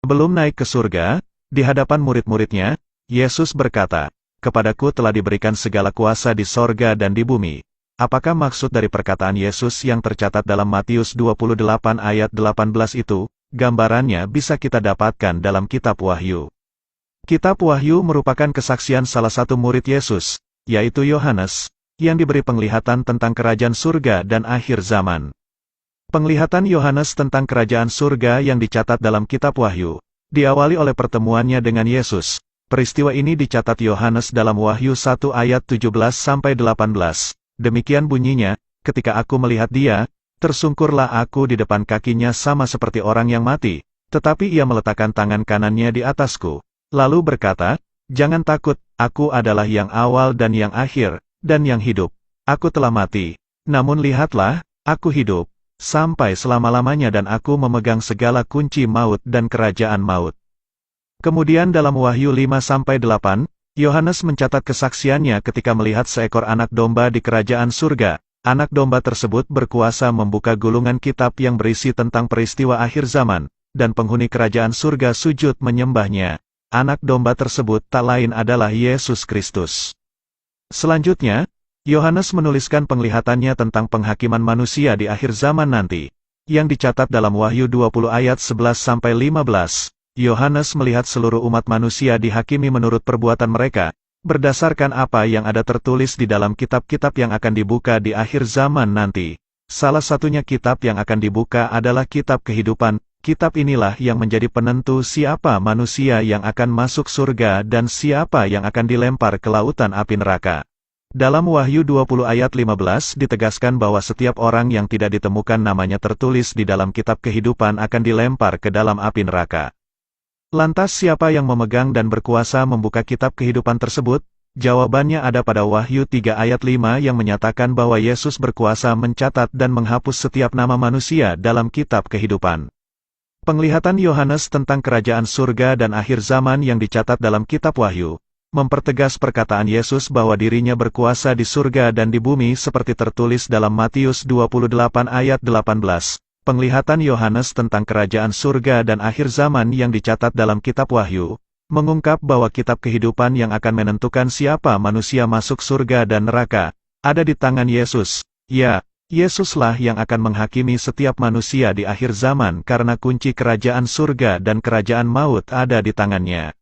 Sebelum naik ke surga, di hadapan murid-muridnya, Yesus berkata, "Kepadaku telah diberikan segala kuasa di sorga dan di bumi." Apakah maksud dari perkataan Yesus yang tercatat dalam Matius 28 ayat 18 itu? Gambarannya bisa kita dapatkan dalam Kitab Wahyu. Kitab Wahyu merupakan kesaksian salah satu murid Yesus, yaitu Yohanes, yang diberi penglihatan tentang kerajaan surga dan akhir zaman. Penglihatan Yohanes tentang kerajaan surga yang dicatat dalam Kitab Wahyu, diawali oleh pertemuannya dengan Yesus. Peristiwa ini dicatat Yohanes dalam Wahyu 1 ayat 17-18. Demikian bunyinya, "Ketika aku melihat dia, tersungkurlah aku di depan kakinya sama seperti orang yang mati, tetapi ia meletakkan tangan kanannya di atasku. Lalu berkata, 'Jangan takut, aku adalah yang awal dan yang akhir, dan yang hidup. Aku telah mati, namun lihatlah, aku hidup sampai selama-lamanya dan aku memegang segala kunci maut dan kerajaan maut.'" Kemudian dalam Wahyu 5-8, Yohanes mencatat kesaksiannya ketika melihat seekor anak domba di kerajaan surga. Anak domba tersebut berkuasa membuka gulungan kitab yang berisi tentang peristiwa akhir zaman, dan penghuni kerajaan surga sujud menyembahnya. Anak domba tersebut tak lain adalah Yesus Kristus. Selanjutnya, Yohanes menuliskan penglihatannya tentang penghakiman manusia di akhir zaman nanti, yang dicatat dalam Wahyu 20 ayat 11-15. Yohanes melihat seluruh umat manusia dihakimi menurut perbuatan mereka, berdasarkan apa yang ada tertulis di dalam kitab-kitab yang akan dibuka di akhir zaman nanti. Salah satunya kitab yang akan dibuka adalah kitab kehidupan. Kitab inilah yang menjadi penentu siapa manusia yang akan masuk surga dan siapa yang akan dilempar ke lautan api neraka. Dalam Wahyu 20 ayat 15 ditegaskan bahwa setiap orang yang tidak ditemukan namanya tertulis di dalam kitab kehidupan akan dilempar ke dalam api neraka. Lantas siapa yang memegang dan berkuasa membuka kitab kehidupan tersebut? Jawabannya ada pada Wahyu 3 ayat 5 yang menyatakan bahwa Yesus berkuasa mencatat dan menghapus setiap nama manusia dalam kitab kehidupan. Penglihatan Yohanes tentang kerajaan surga dan akhir zaman yang dicatat dalam kitab Wahyu, mempertegas perkataan Yesus bahwa dirinya berkuasa di surga dan di bumi seperti tertulis dalam Matius 28 ayat 18. Penglihatan Yohanes tentang kerajaan surga dan akhir zaman yang dicatat dalam kitab Wahyu, mengungkap bahwa kitab kehidupan yang akan menentukan siapa manusia masuk surga dan neraka, ada di tangan Yesus. Ya, Yesuslah yang akan menghakimi setiap manusia di akhir zaman karena kunci kerajaan surga dan kerajaan maut ada di tangannya.